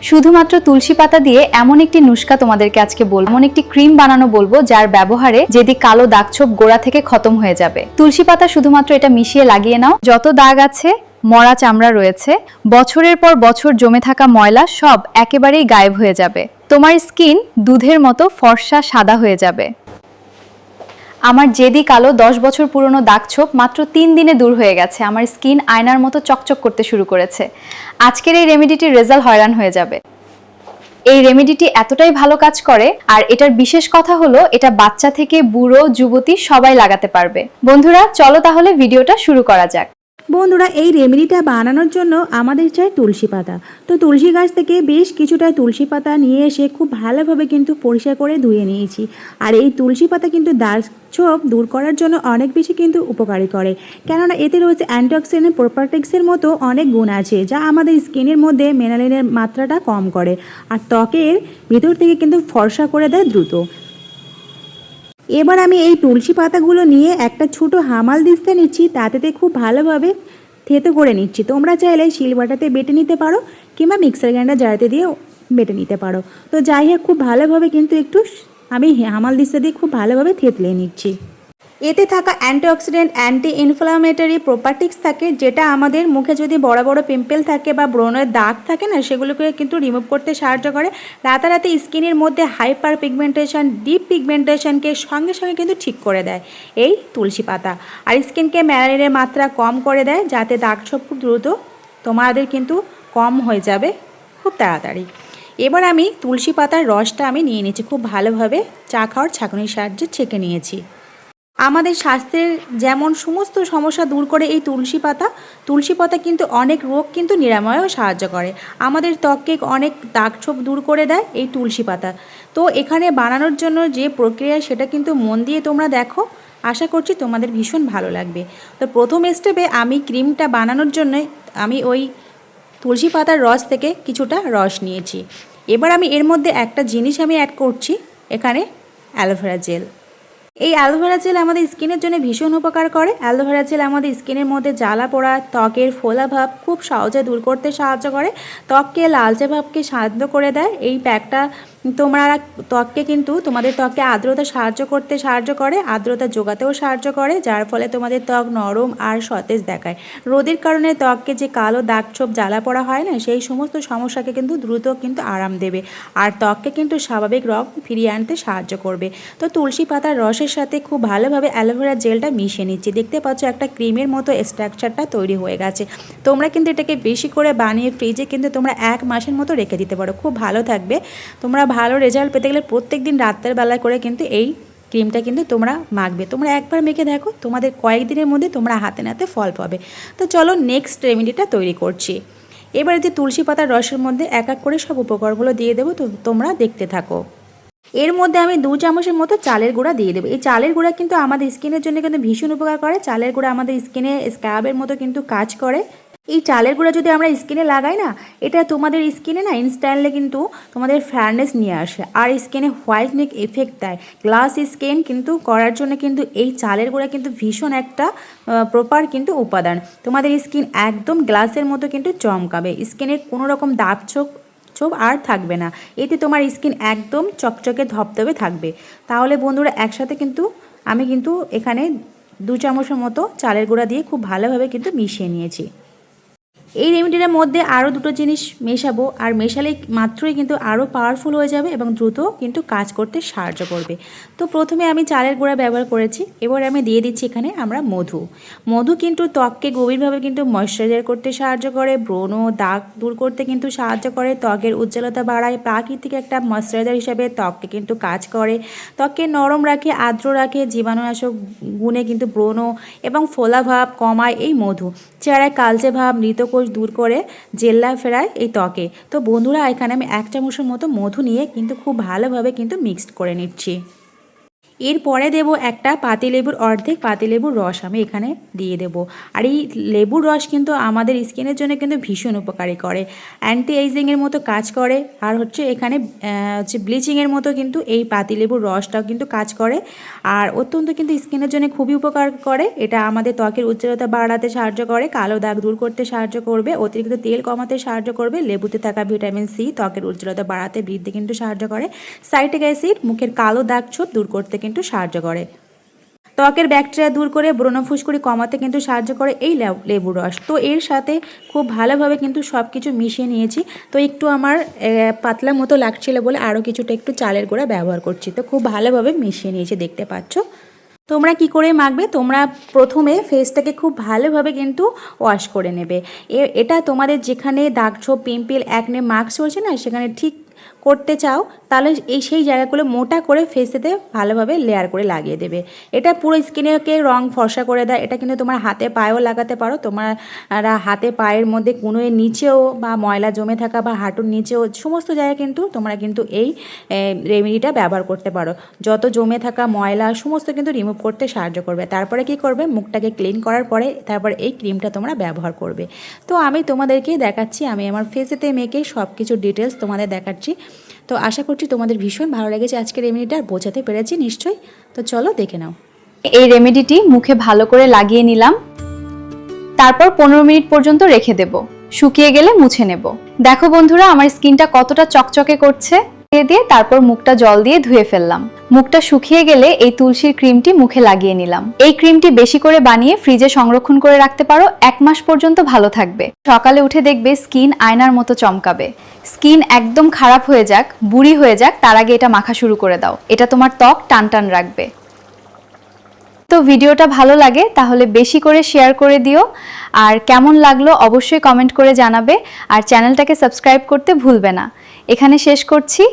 শুধুমাত্র তুলসী পাতা দিয়ে এমন একটি নুস্খা তোমাদেরকে আজকে বলবো, এমন একটি ক্রিম বানানো বলবো যার ব্যবহারে যেদি কালো দাগ ছোপ গোড়া থেকে খতম হয়ে যাবে। তুলসী পাতা শুধুমাত্র এটা মিশিয়ে লাগিয়ে নাও, যত দাগ আছে, মরা চামড়া রয়েছে, বছরের পর বছর জমে থাকা ময়লা সব একেবারেই গায়েব হয়ে যাবে। তোমার স্কিন দুধের মতো ফর্সা সাদা হয়ে যাবে। আমার যেদি কালো 10 বছর পুরনো দাগ ছোপ মাত্র 3 দিনে দূর হয়ে গেছে। আমার স্কিন আয়নার মতো চকচক করতে শুরু করেছে। আজকের এই রেমেডিটির রেজাল্ট হয়রান হয়ে যাবে। এই রেমেডিটি এতটাই ভালো কাজ করে, আর এটার বিশেষ কথা হলো এটা বাচ্চা থেকে বুড়ো যুবতী সবাই লাগাতে পারবে। বন্ধুরা চলো তাহলে ভিডিওটা শুরু করা যাক। বন্ধুরা, এই রেমেডিটা বানানোর জন্য আমাদের চাই তুলসী পাতা। তো তুলসী গাছ থেকে বেশ কিছুটা তুলসী পাতা নিয়ে এসে খুব ভালোভাবে কিন্তু পরিষ্কার করে ধুয়ে নিয়েছি। আর এই তুলসী পাতা কিন্তু দাগ ছোপ দূর করার জন্য অনেক বেশি কিন্তু উপকারী করে, কেননা এতে রয়েছে অ্যান্টিঅক্সিডেন্ট প্রপার্টিক্সের মতো অনেক গুণ আছে, যা আমাদের স্কিনের মধ্যে মেলানিনের মাত্রাটা কম করে আর ত্বকের ভিতর থেকে কিন্তু ফর্সা করে দেয় দ্রুত। এবার আমি এই তুলসী পাতাগুলো নিয়ে একটা ছোট হামাল দিস্তা নিচ্ছি, তাতে খুব ভালোভাবে থেতো করে নিচ্ছি। তোমরা চাইলে শিলবাটাতে বেটে নিতে পারো কিংবা মিক্সার গ্রাইন্ডার জারতে দিয়ে বেটে নিতে পারো। তো যাই হোক, খুব ভালোভাবে কিন্তু একটু আমি হামাল দিস্তা দিয়ে খুব ভালোভাবে থেতলে নিচ্ছি। এতে থাকা অ্যান্টিঅক্সিডেন্ট অ্যান্টি ইনফ্লামেটরি প্রপার্টিক্স থাকে, যেটা আমাদের মুখে যদি বড় বড় পিম্পল থাকে বা ব্রণের দাগ থাকে না, সেগুলোকে কিন্তু রিমুভ করতে সাহায্য করে। রাতারাতি স্কিনের মধ্যে হাইপার পিগমেন্টেশন, ডিপ পিগমেন্টেশনকে সঙ্গে সঙ্গে কিন্তু ঠিক করে দেয় এই তুলসী পাতা। আর স্কিনকে মেলানিনের মাত্রা কম করে দেয়, যাতে দাগ ছোপ খুব দ্রুত তোমাদের কিন্তু কম হয়ে যাবে খুব তাড়াতাড়ি। এবার আমি তুলসী পাতার রসটা আমি নিয়ে নিচ্ছি, খুব ভালোভাবে চা খাওয়ার ছাঁকনির সাহায্যে ছেঁকে নিয়েছি। আমাদের স্বাস্থ্যের যেমন সমস্ত সমস্যা দূর করে এই তুলসী পাতা কিন্তু অনেক রোগ কিন্তু নিরাময়েও সাহায্য করে। আমাদের ত্বককে অনেক দাগ ছোপ দূর করে দেয় এই তুলসী পাতা। তো এখানে বানানোর জন্য যে প্রক্রিয়া, সেটা কিন্তু মন দিয়ে তোমরা দেখো, আশা করছি তোমাদের ভীষণ ভালো লাগবে। তো প্রথম স্টেপে আমি ক্রিমটা বানানোর জন্য আমি ওই তুলসী পাতার রস থেকে কিছুটা রস নিয়েছি। এবার আমি এর মধ্যে একটা জিনিস আমি অ্যাড করছি, এখানে অ্যালোভেরা জেল। এই অ্যালোভেরা জেল আমাদের স্কিনের জন্য ভীষণ উপকার করে। অ্যালোভেরা জেল আমাদের স্কিনের মধ্যে জ্বালা পোড়া, ত্বকের ফোলা ভাব খুব সহজে দূর করতে সাহায্য করে। ত্বককে লালচে ভাবকে শান্ত করে দেয়। এই প্যাকটা তোমরা তোমাদের ত্বককে আর্দ্রতা সাহায্য করে, আর্দ্রতা যোগাতেও সাহায্য করে, যার ফলে তোমাদের ত্বক নরম আর সতেজ দেখায়। রোদের কারণে ত্বককে যে কালো দাগ ছোপ জ্বালা পোড়া হয় না, সেই সমস্ত সমস্যাকে কিন্তু দ্রুত কিন্তু আরাম দেবে, আর ত্বককে কিন্তু স্বাভাবিক রং ফিরিয়ে আনতে সাহায্য করবে। তো তুলসী পাতার রসের সাথে খুব ভালোভাবে অ্যালোভেরা জেলটা মিশিয়ে নিচ্ছি। দেখতে পাচ্ছ একটা ক্রিমের মতো স্ট্রাকচারটা তৈরি হয়ে গেছে। তোমরা কিন্তু এটাকে বেশি করে বানিয়ে ফ্রিজে কিন্তু তোমরা 1 মাসের মতো রেখে দিতে পারো, খুব ভালো থাকবে। তোমরা ভালো রেজাল্ট পেতে গেলে প্রত্যেক দিন রাতের বেলায় করে কিন্তু এই ক্রিমটা কিন্তু তোমরা মাখবে। তোমরা একবার মেখে দেখো, তোমাদের কয়েকদিনের মধ্যে তোমরা হাতে নাতে ফল পাবে। তো চলো নেক্সট রেমেডিটা তৈরি করছি। এবারে যে তুলসী পাতার রসের মধ্যে এক এক করে সব উপকরণগুলো দিয়ে দেবো, তো তোমরা দেখতে থাকো। এর মধ্যে আমি 2 চামচের মতো চালের গুঁড়া দিয়ে দেবো। এই চালের গুঁড়া কিন্তু আমাদের স্কিনের জন্য কিন্তু ভীষণ উপকার করে। চালের গুঁড়া আমাদের স্কিনে স্ক্রাবের মতো কিন্তু কাজ করে। এই চালের গুঁড়া যদি আমরা স্কিনে লাগাই না, এটা তোমাদের স্কিনে না ইনস্ট্যান্টলি কিন্তু তোমাদের ফেয়ারনেস নিয়ে আসে, আর স্কিনে হোয়াইটনিং এফেক্ট দেয়। গ্লাস স্কিন কিন্তু করার জন্য কিন্তু এই চালের গুঁড়া কিন্তু ভীষণ একটা প্রপার কিন্তু উপাদান। তোমাদের স্কিন একদম গ্লাসের মতো কিন্তু চমকাবে, স্কিনে কোনো রকম দাগ ছোপ আর থাকবে না। এতে তোমার স্কিন একদম চকচকে ধপধপে থাকবে। তাহলে বন্ধুরা, একসাথে কিন্তু আমি কিন্তু এখানে 2 চামচের মতো চালের গুঁড়া দিয়ে খুব ভালোভাবে কিন্তু মিশিয়ে নিয়েছি। এই রেমেডিটার মধ্যে আরও 2টো জিনিস মেশাবো, আর মেশালে মাত্রই কিন্তু আরও পাওয়ারফুল হয়ে যাবে এবং দ্রুত কিন্তু কাজ করতে সাহায্য করবে। তো প্রথমে আমি চালের গুঁড়া ব্যবহার করেছি, এবার আমি দিয়ে দিচ্ছি এখানে আমরা মধু কিন্তু ত্বককে গভীরভাবে কিন্তু ময়শ্চারাইজার করতে সাহায্য করে, ব্রণ দাগ দূর করতে কিন্তু সাহায্য করে, ত্বকের উজ্জ্বলতা বাড়ায়, প্রাকৃতিক একটা ময়শ্চারাইজার হিসেবে ত্বককে কিন্তু কাজ করে, ত্বককে নরম রাখে, আর্দ্র রাখে, জীবাণুনাশক গুণে কিন্তু ব্রণ এবং ফোলাভাব কমায় এই মধু, চেহারায় কালচে ভাব, মৃতকোষ দূর করে, জেল্লা ফেরায় এই ত্বকে। তো বন্ধুরা, এখানে আমি 1 চামচের মতো মধু নিয়ে কিন্তু খুব ভালোভাবে কিন্তু মিক্সড করে নিচ্ছি। এরপরে দেব একটা পাতিলেবুর অর্ধেক পাতিলেবুর রস আমি এখানে দিয়ে দেব। আর এই লেবুর রস কিন্তু আমাদের স্কিনের জন্য কিন্তু ভীষণ উপকারী করে, অ্যান্টি এজিংয়ের মতো কাজ করে। আর হচ্ছে এখানে ব্লিচিংয়ের মতো কিন্তু এই পাতিলেবুর রসটাও কিন্তু কাজ করে। আর অত্যন্ত কিন্তু স্কিনের জন্য খুবই উপকার করে। এটা আমাদের ত্বকের উজ্জ্বলতা বাড়াতে সাহায্য করে, কালো দাগ দূর করতে সাহায্য করবে, অতিরিক্ত তেল কমাতে সাহায্য করবে। লেবুতে থাকা ভিটামিন সি ত্বকের উজ্জ্বলতা বাড়াতে বৃদ্ধি কিন্তু সাহায্য করে। সাইট্রিক অ্যাসিড মুখের কালো দাগ ছোপ দূর করতে কিন্তু সাহায্য করে। ত্বকের ব্যাকটেরিয়া দূর করে ব্রণ ফুসকুড়ি কমাতে কিন্তু সাহায্য করে এই লেবুর রস। তো এর সাথে খুব ভালোভাবে কিন্তু সব কিছু মিশিয়ে নিয়েছি। তো একটু আমার পাতলা মতো লাগছিল বলে আরও কিছুটা একটু চালের গুঁড়া ব্যবহার করছি। তো খুব ভালোভাবে মিশিয়ে নিয়েছি, দেখতে পাচ্ছ। তোমরা কি করে মাখবে, তোমরা প্রথমে ফেসটাকে খুব ভালোভাবে কিন্তু ওয়াশ করে নেবে। এটা তোমাদের যেখানে দাগ ছোপ পিম্পল একনে মার্কস চলছে না, সেখানে ঠিক করতে চাও তাহলে সেই জায়গাগুলো মোটা করে ফেসেতে ভালোভাবে লেয়ার করে লাগিয়ে দেবে। এটা পুরো স্কিনকে রং ফর্সা করে দেয়। এটা কিন্তু তোমার হাতে পায়েও লাগাতে পারো। তোমরা হাতে পায়ের মধ্যে কোনোর নিচেও বা ময়লা জমে থাকা বা হাঁটুর নিচেও সমস্ত জায়গায় কিন্তু তোমরা কিন্তু এই রেমেডিটা ব্যবহার করতে পারো। যত জমে থাকা ময়লা সমস্ত কিন্তু রিমুভ করতে সাহায্য করবে। তারপরে কি করবে, মুখটাকে ক্লিন করার পরে তারপরে এই ক্রিমটা তোমরা ব্যবহার করবে। তো আমি তোমাদেরকে দেখাচ্ছি, আমি আমার ফেসেতে মেখে সব কিছু ডিটেলস তোমাদের দেখাচ্ছি। তো আশা করছি তোমাদের ভীষণ ভালো লেগেছে আজকের রেমেডিটা, আর বোঝাতে পেরেছি নিশ্চয়ই। তো চলো দেখে নাও। এই রেমেডিটি মুখে ভালো করে লাগিয়ে নিলাম, তারপর 15 মিনিট পর্যন্ত রেখে দেব। শুকিয়ে গেলে মুছে নেব। দেখো বন্ধুরা, আমার স্কিনটা কতটা চকচকে করছে। দিয়ে তারপর মুখটা জল দিয়ে ধুয়ে ফেললাম। মুখটা শুকিয়ে গেলে এই তুলসীর ক্রিমটি মুখে লাগিয়ে নিলাম। এই ক্রিমটি বেশি করে বানিয়ে ফ্রিজে সংরক্ষণ করে রাখতে পারো, 1 মাস পর্যন্ত ভালো থাকবে। সকালে উঠে দেখবে স্কিন আয়নার মতো চমকাবে। স্কিন একদম খারাপ হয়ে যাক, বুড়ি হয়ে যাক, তার আগে এটা মাখা শুরু করে দাও। এটা তোমার ত্বক টান টান রাখবে। তো ভিডিওটা ভালো লাগে তাহলে বেশি করে শেয়ার করে দিও, আর কেমন লাগলো অবশ্যই কমেন্ট করে জানাবে, আর চ্যানেলটাকে সাবস্ক্রাইব করতে ভুলবে না। এখানে শেষ করছি।